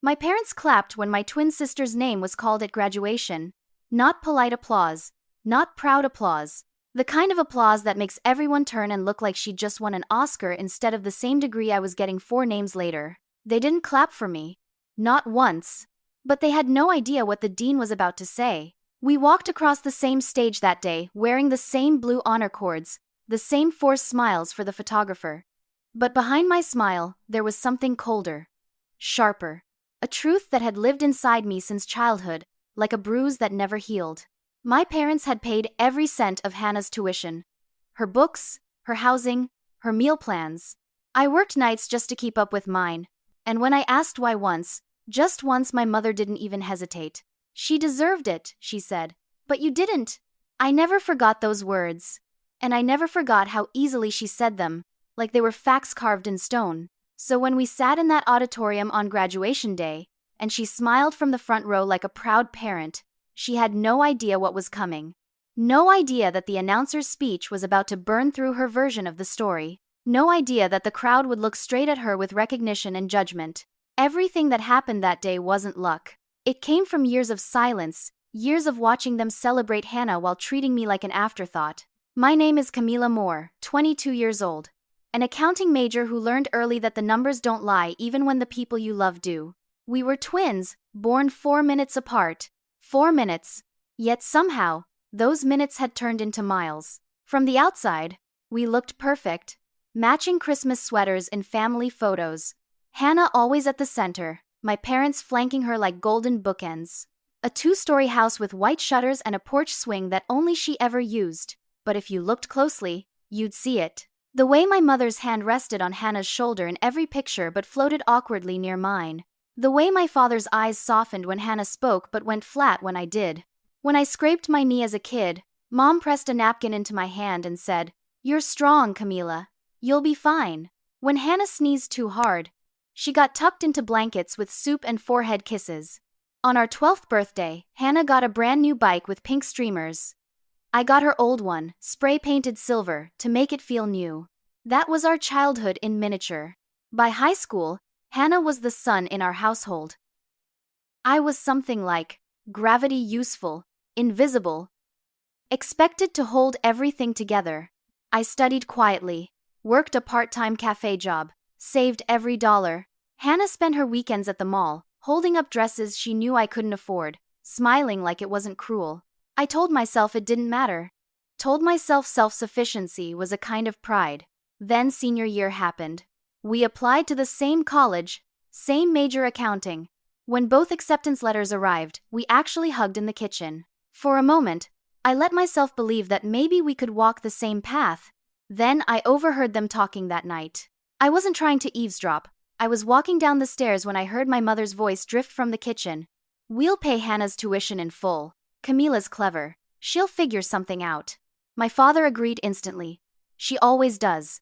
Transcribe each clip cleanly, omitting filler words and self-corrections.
My parents clapped when my twin sister's name was called at graduation. Not polite applause, not proud applause. The kind of applause that makes everyone turn and look like she just won an Oscar instead of the same degree I was getting 4 names later. They didn't clap for me. Not once. But they had no idea what the dean was about to say. We walked across the same stage that day, wearing the same blue honor cords, the same forced smiles for the photographer. But behind my smile, there was something colder. Sharper. A truth that had lived inside me since childhood, like a bruise that never healed. My parents had paid every cent of Hannah's tuition. Her books, her housing, her meal plans. I worked nights just to keep up with mine. And when I asked why once, just once, my mother didn't even hesitate. She deserved it, she said. But you didn't. I never forgot those words. And I never forgot how easily she said them, like they were facts carved in stone. So when we sat in that auditorium on graduation day, and she smiled from the front row like a proud parent, she had no idea what was coming. No idea that the announcer's speech was about to burn through her version of the story. No idea that the crowd would look straight at her with recognition and judgment. Everything that happened that day wasn't luck. It came from years of silence, years of watching them celebrate Hannah while treating me like an afterthought. My name is Camila Moore, 22 years old. An accounting major who learned early that the numbers don't lie even when the people you love do. We were twins, born 4 minutes apart. 4 minutes. Yet somehow, those minutes had turned into miles. From the outside, we looked perfect. Matching Christmas sweaters in family photos. Hannah always at the center, my parents flanking her like golden bookends. A 2-story house with white shutters and a porch swing that only she ever used. But if you looked closely, you'd see it. The way my mother's hand rested on Hannah's shoulder in every picture but floated awkwardly near mine. The way my father's eyes softened when Hannah spoke but went flat when I did. When I scraped my knee as a kid, Mom pressed a napkin into my hand and said, "You're strong, Camila. You'll be fine." When Hannah sneezed too hard, she got tucked into blankets with soup and forehead kisses. On our 12th birthday, Hannah got a brand new bike with pink streamers. I got her old one, spray-painted silver, to make it feel new. That was our childhood in miniature. By high school, Hannah was the sun in our household. I was something like gravity useful, invisible, expected to hold everything together. I studied quietly, worked a part-time cafe job, saved every dollar. Hannah spent her weekends at the mall, holding up dresses she knew I couldn't afford, smiling like it wasn't cruel. I told myself it didn't matter. Told myself self-sufficiency was a kind of pride. Then senior year happened. We applied to the same college, same major, accounting. When both acceptance letters arrived, we actually hugged in the kitchen. For a moment, I let myself believe that maybe we could walk the same path. Then I overheard them talking that night. I wasn't trying to eavesdrop. I was walking down the stairs when I heard my mother's voice drift from the kitchen. "We'll pay Hannah's tuition in full. Camila's clever. She'll figure something out." My father agreed instantly. "She always does.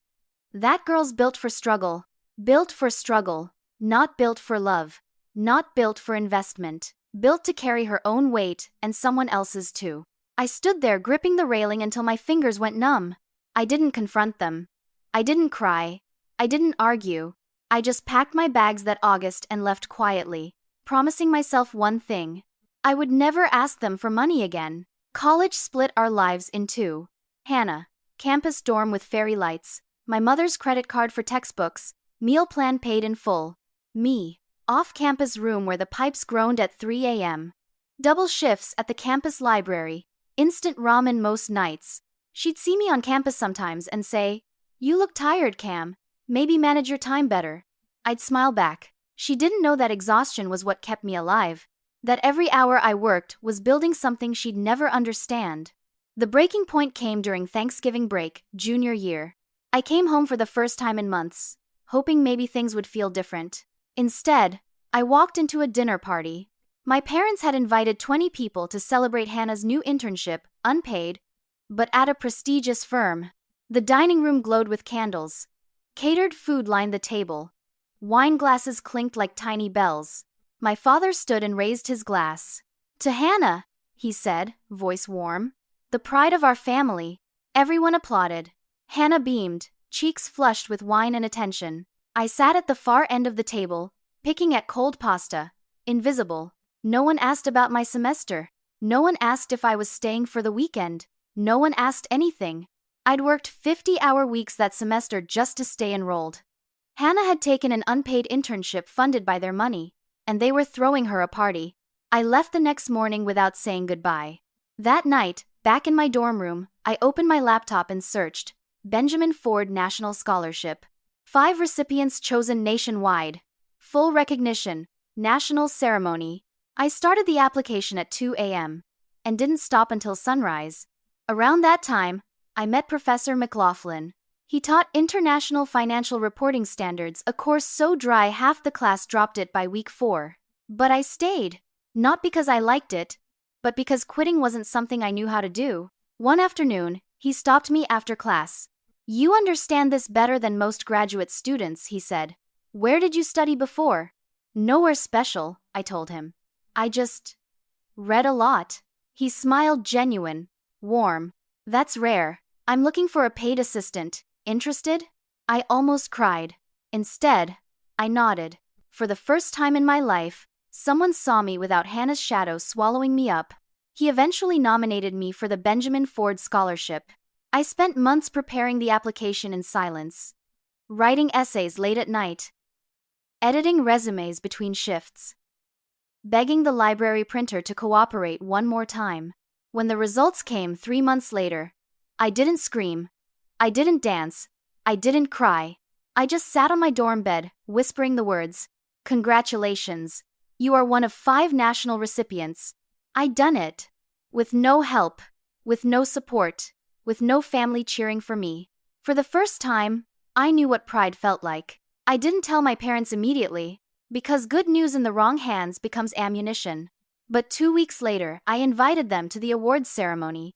That girl's built for struggle. Built for struggle. Not built for love. Not built for investment. Built to carry her own weight and someone else's too." I stood there gripping the railing until my fingers went numb. I didn't confront them. I didn't cry. I didn't argue. I just packed my bags that August and left quietly, promising myself one thing. I would never ask them for money again. College split our lives in two. Hannah, campus dorm with fairy lights, my mother's credit card for textbooks, meal plan paid in full. Me, off-campus room where the pipes groaned at 3 a.m. Double shifts at the campus library, instant ramen most nights. She'd see me on campus sometimes and say, "You look tired, Cam. Maybe manage your time better." I'd smile back. She didn't know that exhaustion was what kept me alive. That every hour I worked was building something she'd never understand. The breaking point came during Thanksgiving break, junior year. I came home for the first time in months, hoping maybe things would feel different. Instead, I walked into a dinner party. My parents had invited 20 people to celebrate Hannah's new internship, unpaid, but at a prestigious firm. The dining room glowed with candles. Catered food lined the table. Wine glasses clinked like tiny bells. My father stood and raised his glass. "To Hannah," he said, voice warm. "The pride of our family." Everyone applauded. Hannah beamed, cheeks flushed with wine and attention. I sat at the far end of the table, Picking at cold pasta. Invisible. No one asked about my semester. No one asked if I was staying for the weekend. No one asked anything. I'd worked 50-hour weeks that semester just to stay enrolled. Hannah had taken an unpaid internship funded by their money, and they were throwing her a party. I left the next morning without saying goodbye. That night, back in my dorm room, I opened my laptop and searched Benjamin Ford National Scholarship. 5 recipients chosen nationwide. Full recognition. National ceremony. I started the application at 2 a.m. and didn't stop until sunrise. Around that time, I met Professor McLaughlin. He taught International Financial Reporting Standards, a course so dry half the class dropped it by week 4. But I stayed. Not because I liked it, but because quitting wasn't something I knew how to do. One afternoon, he stopped me after class. "You understand this better than most graduate students," he said. "Where did you study before?" "Nowhere special," I told him. "I just read a lot." He smiled, genuine, warm. "That's rare. I'm looking for a paid assistant. Interested?" I almost cried. Instead, I nodded. For the first time in my life, someone saw me without Hannah's shadow swallowing me up. He eventually nominated me for the Benjamin Ford Scholarship. I spent months preparing the application in silence, writing essays late at night, editing resumes between shifts, begging the library printer to cooperate one more time. When the results came 3 months later, I didn't scream, I didn't dance, I didn't cry. I just sat on my dorm bed, whispering the words, "Congratulations. You are one of 5 national recipients." I'd done it. With no help, with no support, with no family cheering for me. For the first time, I knew what pride felt like. I didn't tell my parents immediately, because good news in the wrong hands becomes ammunition. But 2 weeks later, I invited them to the awards ceremony.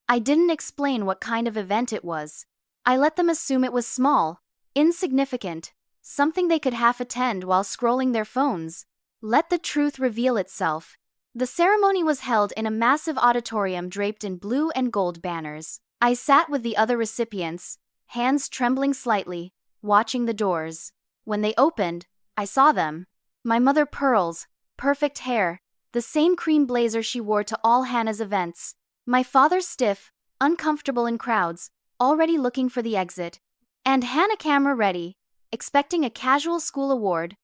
I didn't explain what kind of event it was. I let them assume it was small, insignificant, something they could half attend while scrolling their phones. Let the truth reveal itself. The ceremony was held in a massive auditorium draped in blue and gold banners. I sat with the other recipients, hands trembling slightly, watching the doors. When they opened, I saw them. My mother Pearl's perfect hair, the same cream blazer she wore to all Hannah's events. My father stiff, uncomfortable in crowds, already looking for the exit. And Hannah camera ready, expecting a casual school award,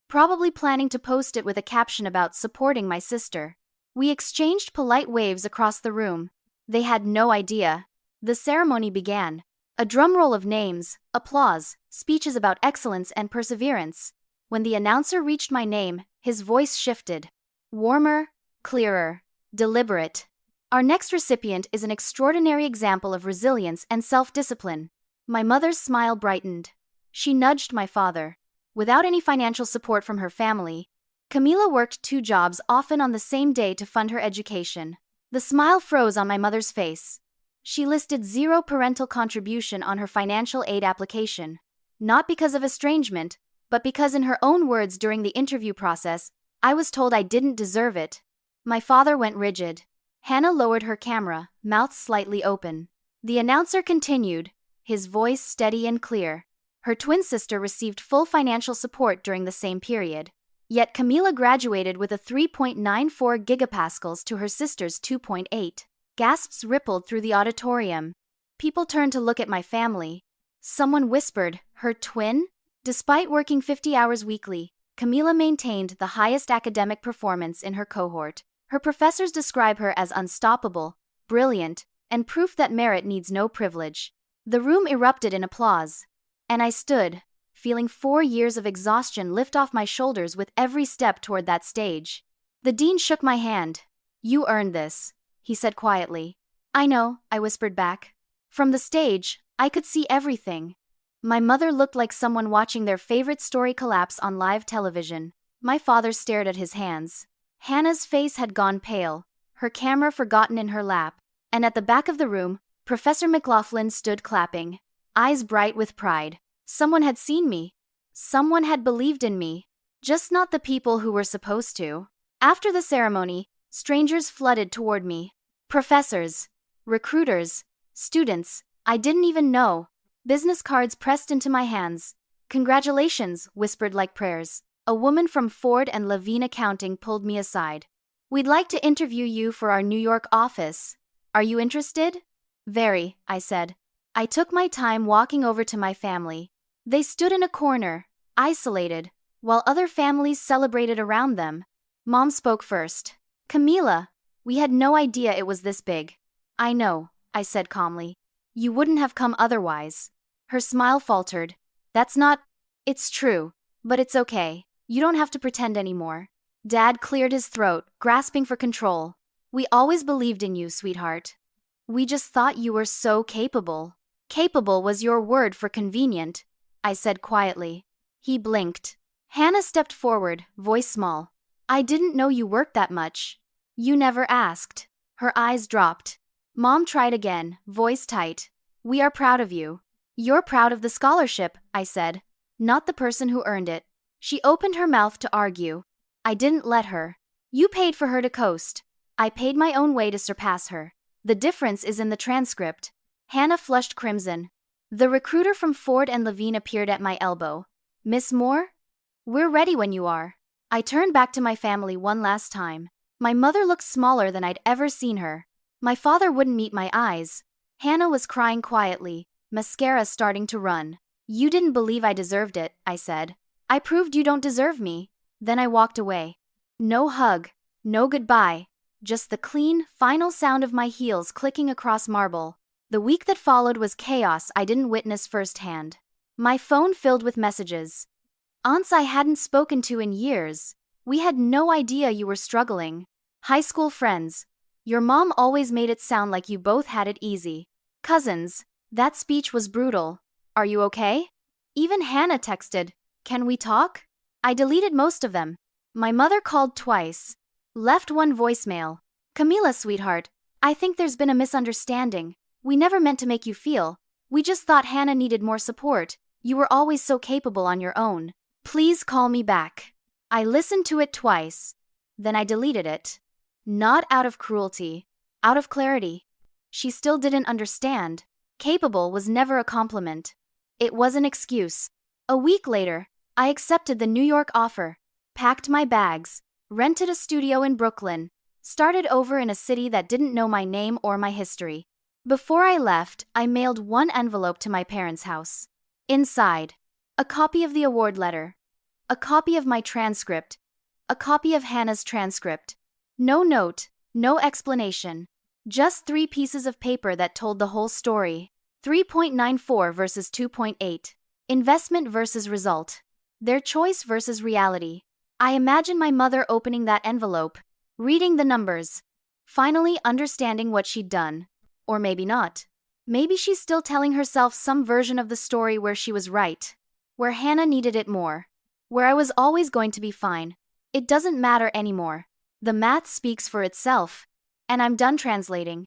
probably planning to post it with a caption about supporting my sister. We exchanged polite waves across the room. They had no idea. The ceremony began. A drumroll of names, applause, speeches about excellence and perseverance. When the announcer reached my name, his voice shifted. Warmer, clearer, deliberate. "Our next recipient is an extraordinary example of resilience and self-discipline." My mother's smile brightened. She nudged my father. Without any financial support from her family, Camila worked 2 jobs often on the same day to fund her education. The smile froze on my mother's face. She listed 0 parental contribution on her financial aid application. Not because of estrangement, but because in her own words during the interview process, I was told I didn't deserve it. My father went rigid. Hannah lowered her camera, mouth slightly open. The announcer continued, his voice steady and clear. Her twin sister received full financial support during the same period. Yet Camila graduated with a 3.94 gigapascals to her sister's 2.8. Gasps rippled through the auditorium. People turned to look at my family. Someone whispered, "Her twin?" Despite working 50 hours weekly, Camila maintained the highest academic performance in her cohort. Her professors describe her as unstoppable, brilliant, and proof that merit needs no privilege. The room erupted in applause. And I stood, feeling 4 years of exhaustion lift off my shoulders with every step toward that stage. The dean shook my hand. "You earned this," he said quietly. "I know," I whispered back. From the stage, I could see everything. My mother looked like someone watching their favorite story collapse on live television. My father stared at his hands. Hannah's face had gone pale, her camera forgotten in her lap, and at the back of the room, Professor McLaughlin stood clapping, eyes bright with pride. Someone had seen me. Someone had believed in me. Just not the people who were supposed to. After the ceremony, strangers flooded toward me. Professors, recruiters, students I didn't even know. Business cards pressed into my hands. "Congratulations," whispered like prayers. A woman from Ford and Levine Accounting pulled me aside. "We'd like to interview you for our New York office. Are you interested?" "Very," I said. I took my time walking over to my family. They stood in a corner, isolated, while other families celebrated around them. Mom spoke first. "Camila, we had no idea it was this big." "I know," I said calmly. "You wouldn't have come otherwise." Her smile faltered. It's true, but it's okay. You don't have to pretend anymore." Dad cleared his throat, grasping for control. "We always believed in you, sweetheart. We just thought you were so capable." "Capable was your word for convenient," I said quietly. He blinked. Hannah stepped forward, voice small. "I didn't know you worked that much." "You never asked." Her eyes dropped. Mom tried again, voice tight. "We are proud of you." "You're proud of the scholarship," I said, "not the person who earned it." She opened her mouth to argue. I didn't let her. "You paid for her to coast. I paid my own way to surpass her. The difference is in the transcript." Hannah flushed crimson. The recruiter from Ford and Levine appeared at my elbow. "Miss Moore? We're ready when you are." I turned back to my family one last time. My mother looked smaller than I'd ever seen her. My father wouldn't meet my eyes. Hannah was crying quietly, mascara starting to run. "You didn't believe I deserved it," I said. "I proved you don't deserve me." Then I walked away. No hug, no goodbye, just the clean, final sound of my heels clicking across marble. The week that followed was chaos I didn't witness firsthand. My phone filled with messages. Aunts I hadn't spoken to in years. "We had no idea you were struggling." High school friends. "Your mom always made it sound like you both had it easy." Cousins. "That speech was brutal. Are you okay?" Even Hannah texted, "Can we talk?" I deleted most of them. My mother called twice. Left one voicemail. "Camila, sweetheart, I think there's been a misunderstanding. We never meant to make you feel. We just thought Hannah needed more support. You were always so capable on your own. Please call me back." I listened to it twice. Then I deleted it. Not out of cruelty. Out of clarity. She still didn't understand. Capable was never a compliment. It was an excuse. A week later, I accepted the New York offer. Packed my bags. Rented a studio in Brooklyn. Started over in a city that didn't know my name or my history. Before I left, I mailed one envelope to my parents' house. Inside, a copy of the award letter. A copy of my transcript. A copy of Hannah's transcript. No note, no explanation. Just 3 pieces of paper that told the whole story. 3.94 versus 2.8. Investment versus result. Their choice versus reality. I imagine my mother opening that envelope, reading the numbers, finally understanding what she'd done. Or maybe not. Maybe she's still telling herself some version of the story where she was right. Where Hannah needed it more. Where I was always going to be fine. It doesn't matter anymore. The math speaks for itself. And I'm done translating.